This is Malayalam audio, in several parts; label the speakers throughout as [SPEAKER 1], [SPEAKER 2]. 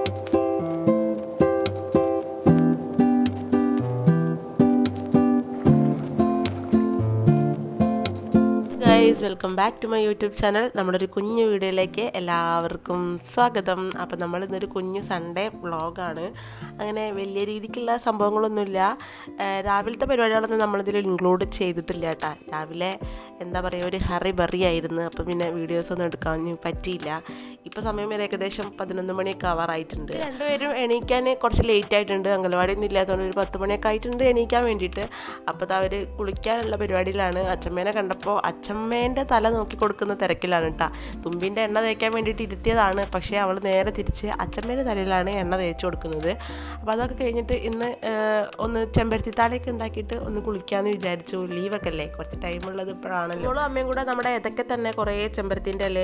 [SPEAKER 1] Guys, welcome back to my YouTube channel. നമ്മുടെ ഒരു കുഞ്ഞു വീഡിയോയിലേക്ക് എല്ലാവർക്കും സ്വാഗതം. അപ്പം നമ്മൾ ഇന്നൊരു കുഞ്ഞു സൺഡേ വ്ളോഗാണ്. അങ്ങനെ വലിയ രീതിക്കുള്ള സംഭവങ്ങളൊന്നുമില്ല. രാവിലത്തെ പരിപാടികളൊന്നും നമ്മളിതിൽ ഇൻക്ലൂഡ് ചെയ്തിട്ടില്ല കേട്ടോ. രാവിലെ എന്താ പറയുക, ഒരു ഹറി ബറി ആയിരുന്നു. അപ്പം പിന്നെ വീഡിയോസൊന്നും എടുക്കാൻ പറ്റിയില്ല. ഇപ്പോൾ സമയം വരെ ഏകദേശം 11 മണിയൊക്കെ ആവാറായിട്ടുണ്ട്. രണ്ടുപേരും എണീക്കാൻ കുറച്ച് ലേറ്റ് ആയിട്ടുണ്ട്. അംഗനവാടിയൊന്നും ഇല്ലാത്തതുകൊണ്ട് ഒരു 10 മണിയൊക്കെ ആയിട്ടുണ്ട് എണീക്കാൻ വേണ്ടിയിട്ട്. അപ്പോൾ അവർ കുളിക്കാനുള്ള പരിപാടിയിലാണ്. അച്ഛമ്മേനെ കണ്ടപ്പോൾ അച്ഛമ്മേൻ്റെ തല നോക്കി കൊടുക്കുന്ന തിരക്കിലാണ് കേട്ടോ. തുമ്പിൻ്റെ എണ്ണ തേക്കാൻ വേണ്ടിയിട്ട് ഇരുത്തിയതാണ്. പക്ഷേ അവൾ നേരെ തിരിച്ച് അച്ഛമ്മേൻ്റെ തലയിലാണ് എണ്ണ തേച്ച് കൊടുക്കുന്നത്. അപ്പോൾ അതൊക്കെ കഴിഞ്ഞിട്ട് ഇന്ന് ഒന്ന് ചെമ്പരത്തി താളിയൊക്കെ ഉണ്ടാക്കിയിട്ട് ഒന്ന് കുളിക്കാമെന്ന് വിചാരിച്ചു. ലീവൊക്കെ അല്ലേ, കുറച്ച് ടൈമുള്ളത് ഇപ്പോഴാണല്ലോ. അവളും അമ്മയും കൂടെ നമ്മുടെ ഇതൊക്കെ തന്നെ കുറേ ചെമ്പരത്തിൻ്റെ ഇല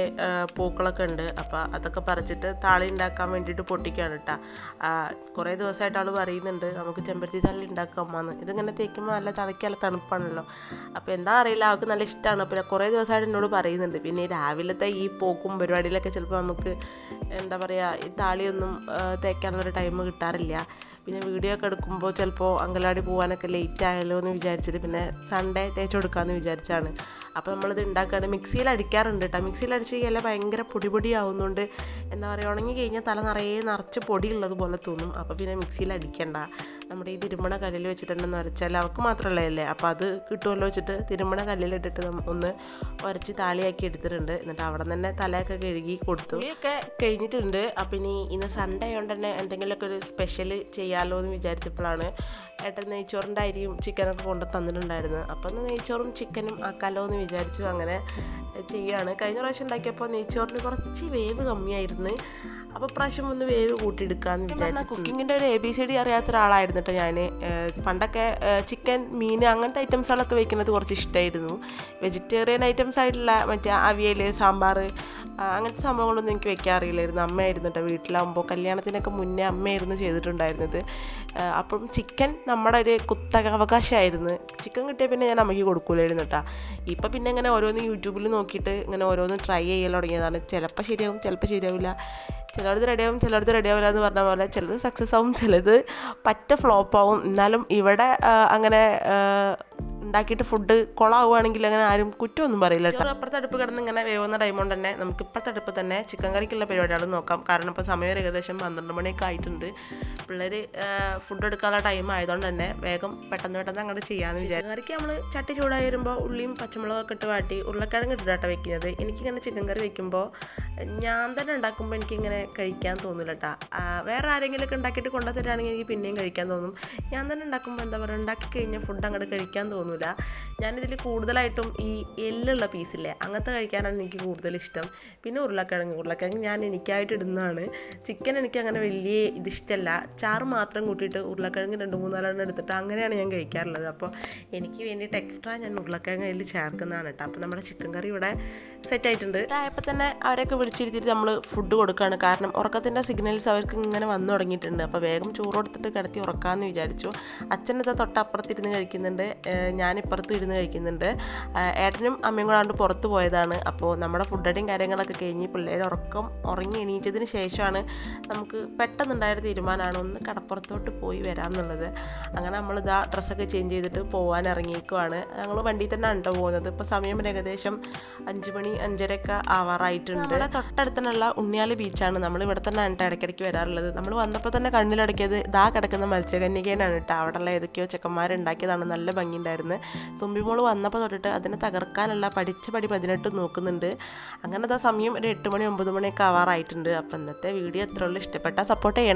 [SPEAKER 1] പൂക്കളൊക്കെ ഉണ്ട്. അപ്പോൾ അതൊക്കെ പറിച്ചിട്ട് താളി ഉണ്ടാക്കാൻ വേണ്ടിയിട്ട് പൊട്ടിക്കുകയാണ് കേട്ടോ. കുറേ ദിവസമായിട്ട് അവൾ പറയുന്നുണ്ട് നമുക്ക് ചെമ്പരത്തി താളി ഉണ്ടാക്കാം അമ്മയെന്ന്. ഇതിങ്ങനെ തേക്കുമ്പോൾ നല്ല തലയ്ക്ക് നല്ല തണുപ്പാണല്ലോ. അപ്പോൾ എന്താ അറിയില്ല, അവൾക്ക് നല്ല ഇഷ്ടമാണ്. പിന്നെ കുറേ ദിവസമായിട്ട് എന്നോട് പറയുന്നുണ്ട്. പിന്നെ രാവിലത്തെ ഈ പോക്കും പരിപാടിയിലൊക്കെ ചിലപ്പോൾ നമുക്ക് എന്താ പറയുക, ഈ താളിയൊന്നും തേക്കാനുള്ളൊരു ടൈം കിട്ടാറില്ല. പിന്നെ വീഡിയോ ഒക്കെ എടുക്കുമ്പോൾ ചിലപ്പോൾ അങ്കലാടി പോകാനൊക്കെ ലേറ്റ് ആയാലോ എന്ന് വിചാരിച്ചിട്ട് പിന്നെ സൺഡേ തേച്ച് കൊടുക്കാമെന്ന് വിചാരിച്ചാണ്. അപ്പോൾ നമ്മളിത് ഉണ്ടാക്കുകയാണ്. മിക്സിയിൽ അടിക്കാറുണ്ട് കേട്ടോ. മിക്സിയിൽ അടിച്ച് ഇല ഭയങ്കര പൊടി ആവുന്നതുകൊണ്ട് എന്താ പറയുക, ഉണങ്ങി കഴിഞ്ഞാൽ തല നിറച്ച് പൊടി ഉള്ളതുപോലെ തോന്നും. അപ്പോൾ പിന്നെ മിക്സിയിൽ അടിക്കണ്ട, നമ്മുടെ ഈ തിരുമണ കല്ലിൽ വെച്ചിട്ട് തന്നെ ഉരച്ചാൽ അവൾക്ക് മാത്രമല്ലേ, അപ്പോൾ അത് കിട്ടുമല്ലോ വെച്ചിട്ട് തിരുമണ കല്ലിലിട്ടിട്ട് ഒന്ന് ഉരച്ച് താളിയാക്കി എടുത്തിട്ടുണ്ട്. എന്നിട്ട് അവിടെ തന്നെ തലയൊക്കെ കഴുകി കൊടുത്തു. ഒക്കെ കഴിഞ്ഞിട്ടുണ്ട്. അപ്പം ഇന്ന് സൺഡേ ആയതുകൊണ്ട് തന്നെ എന്തെങ്കിലുമൊക്കെ ഒരു സ്പെഷ്യൽ ചെയ്യാമല്ലോ എന്ന് വിചാരിച്ചപ്പോഴാണ് ഏട്ടൻ നെയ്ച്ചോറിൻ്റെ അരിയും ചിക്കനൊക്കെ കൊണ്ട് തന്നിട്ടുണ്ടായിരുന്നു. അപ്പം ഒന്ന് നെയ്ച്ചോറും ചിക്കനും ആക്കാമല്ലോ എന്ന് വിചാരിച്ചു. അങ്ങനെ ചെയ്യുകയാണ്. കഴിഞ്ഞ പ്രാവശ്യം ഉണ്ടാക്കിയപ്പോൾ നെയ്ച്ചോറിന് കുറച്ച് വേവ് കമ്മിയായിരുന്നു. അപ്പോൾ പ്രാവശ്യം ഒന്ന് വേവ് കൂട്ടിയെടുക്കാമെന്ന് വിചാരിച്ചു. കുക്കിങ്ങിൻ്റെ ഒരു ABCD അറിയാത്ത ഒരാളായിരുന്നു കേട്ടോ ഞാൻ. പണ്ടൊക്കെ ചിക്കൻ, മീൻ അങ്ങനത്തെ ഐറ്റംസുകളൊക്കെ വെക്കുന്നത് കുറച്ച് ഇഷ്ടമായിരുന്നു. വെജിറ്റേറിയൻ ഐറ്റംസ് ആയിട്ടുള്ള മറ്റേ അവിയൽ, സാമ്പാർ അങ്ങനത്തെ സംഭവങ്ങളൊന്നും എനിക്ക് വെക്കാൻ അറിയില്ലായിരുന്നു. അമ്മയായിരുന്നു കേട്ടോ വീട്ടിലാകുമ്പോൾ. കല്യാണത്തിനൊക്കെ മുന്നേ അമ്മയായിരുന്നു ചെയ്തിട്ടുണ്ടായിരുന്നത്. അപ്പം ചിക്കൻ നമ്മുടെ ഒരു കുത്തകാവകാശമായിരുന്നു. ചിക്കൻ കിട്ടിയാൽ പിന്നെ ഞാൻ അമ്മയ്ക്ക് കൊടുക്കൂലായിരുന്നു കേട്ടോ. ഇപ്പം പിന്നെ ഇങ്ങനെ ഓരോന്ന് യൂട്യൂബിൽ നോക്കിയിട്ട് ഇങ്ങനെ ഓരോന്ന് ട്രൈ ചെയ്യൽ തുടങ്ങിയതാണ്. ചിലപ്പോൾ ശരിയാവും, ചിലപ്പോൾ ശരിയാവില്ല. ചിലടത്ത് റെഡിയാവും, ചിലടത്ത് റെഡിയാവില്ല എന്ന് പറഞ്ഞ പോലെ. ചിലത് സക്സസ് ആവും, ചിലത് പറ്റ ഫ്ലോപ്പാവും. എന്നാലും ഇവിടെ അങ്ങനെ ഉണ്ടാക്കിയിട്ട് ഫുഡ് കൊളാവുകയാണെങ്കിൽ അങ്ങനെ ആരും കുറ്റമൊന്നും പറയില്ല കേട്ടോ. അപ്പുറത്തെ അടുപ്പ് കിടന്ന് ഇങ്ങനെ വേവുന്ന ടൈം കൊണ്ട് തന്നെ നമുക്ക് ഇപ്പോഴത്തെ അടുപ്പ് തന്നെ ചിക്കൻ കറിക്കുള്ള പരിപാടികൾ നോക്കാം. കാരണം ഇപ്പോൾ സമയം ഏകദേശം 12 മണിയൊക്കെ ആയിട്ടുണ്ട്. പിള്ളേർ ഫുഡ് എടുക്കാനുള്ള ടൈം ആയതുകൊണ്ട് തന്നെ വേഗം പെട്ടെന്ന് അങ്ങോട്ട് ചെയ്യാമെന്ന് വിചാരിച്ചു. കറിക്ക് നമ്മൾ ചട്ടി ചൂടായി വരുമ്പോൾ ഉള്ളിയും പച്ചമുളകൊക്കെ ഇട്ട് വാട്ടി ഉരുളക്കിഴങ്ങ് ഇട്ടിട്ടാണ് വെക്കുന്നത്. എനിക്കിങ്ങനെ ചിക്കൻ കറി വെക്കുമ്പോൾ ഞാൻ തന്നെ ഉണ്ടാക്കുമ്പോൾ എനിക്കിങ്ങനെ കഴിക്കാൻ തോന്നില്ല കേട്ടോ. വേറെ ആരെങ്കിലുമൊക്കെ ഉണ്ടാക്കിയിട്ട് കൊണ്ടുതരാണെങ്കിൽ എനിക്ക് പിന്നെയും കഴിക്കാൻ തോന്നും. ഞാൻ തന്നെ ഉണ്ടാക്കുമ്പോൾ എന്താ പറയുക, ഉണ്ടാക്കി കഴിഞ്ഞാൽ ഫുഡ് അങ്ങോട്ട് കഴിക്കാൻ തോന്നില്ല. ഞാനിതിൽ കൂടുതലായിട്ടും ഈ എല്ലുള്ള പീസില്ലേ, അങ്ങനത്തെ കഴിക്കാനാണ് എനിക്ക് കൂടുതൽ ഇഷ്ടം. പിന്നെ ഉരുളക്കിഴങ്ങ് ഞാൻ എനിക്കായിട്ട് ഇടുന്നതാണ്. ചിക്കൻ എനിക്ക് അങ്ങനെ വലിയ ഇതിഷ്ടമല്ല. ചാറ് മാത്രം കൂട്ടിയിട്ട് ഉരുളക്കിഴങ്ങ് 2-3 എടുത്തിട്ട് അങ്ങനെയാണ് ഞാൻ കഴിക്കാറുള്ളത്. അപ്പോൾ എനിക്ക് വേണ്ടിയിട്ട് എക്സ്ട്രാ ഞാൻ ഉരുളക്കിഴങ്ങ് അതിൽ ചേർക്കുന്നതാണ് കേട്ടോ. അപ്പോൾ നമ്മുടെ ചിക്കൻ കറി ഇവിടെ സെറ്റായിട്ടുണ്ട്. ആയപ്പോൾ തന്നെ അവരൊക്കെ വിളിച്ചിരുത്തിയിട്ട് നമ്മൾ ഫുഡ് കൊടുക്കുകയാണ്. കാരണം ഉറക്കത്തിൻ്റെ സിഗ്നൽസ് അവർക്ക് ഇങ്ങനെ വന്നു തുടങ്ങിയിട്ടുണ്ട്. അപ്പോൾ വേഗം ചോറ് കൊടുത്തിട്ട് കിടത്തി ഉറക്കാമെന്ന് വിചാരിച്ചു. അച്ഛനത് തൊട്ടപ്പുറത്തിരുന്ന് കഴിക്കുന്നുണ്ട്, ഞാനിപ്പുറത്ത് ഇരുന്ന് കഴിക്കുന്നുണ്ട്. ഏട്ടനും അമ്മയും കൂടാണ്ട് പുറത്ത് പോയതാണ്. അപ്പോൾ നമ്മുടെ ഫുഡടിയും കാര്യങ്ങളൊക്കെ കഴിഞ്ഞ് പിള്ളേരെ ഉറങ്ങി എണീറ്റതിന് ശേഷമാണ് നമുക്ക് പെട്ടെന്നുണ്ടായൊരു തീരുമാനമാണ് ഒന്ന് കടപ്പുറത്തോട്ട് പോയി വരാം എന്നുള്ളത്. അങ്ങനെ നമ്മളിതാ ഡ്രസ്സൊക്കെ ചേഞ്ച് ചെയ്തിട്ട് പോകാൻ ഇറങ്ങിയേക്കുവാണ്. ഞങ്ങൾ വണ്ടിയിൽ തന്നെയാണ് കേട്ടോ പോകുന്നത്. ഇപ്പോൾ സമയം ഏകദേശം 5 മണി 5:30 ആവാറായിട്ടുണ്ട്. ഇവിടെ തൊട്ടടുത്തുള്ള ഉണ്ണിയാല് ബീച്ചാണ്. നമ്മൾ ഇവിടെ തന്നെ കേട്ടോ ഇടയ്ക്കിടയ്ക്ക് വരാറുള്ളത്. നമ്മൾ വന്നപ്പോൾ തന്നെ കണ്ണിലടക്കിയത് ഇതാ കിടക്കുന്ന മത്സ്യകന്യകേനാണ് കേട്ടോ. അവിടെയുള്ള ഏതൊക്കെയോ ചെക്കന്മാരുണ്ടാക്കിയതാണ്. നല്ല ഭംഗിയുണ്ടായിരുന്നു. തുമ്പിമോള് വന്നപ്പോൾ തൊട്ടിട്ട് അതിനെ തകർക്കാനുള്ള പഠിച്ച പടി 18 നോക്കുന്നുണ്ട്. അങ്ങനെ സമയം ഒരു 8 മണി 9 മണിയൊക്കെ ആവാറായിട്ടുണ്ട്. അപ്പോൾ ഇന്നത്തെ വീഡിയോ എത്ര ഉള്ളൂ, ഇഷ്ടപ്പെട്ടാൽ സപ്പോർട്ട് ചെയ്യണം.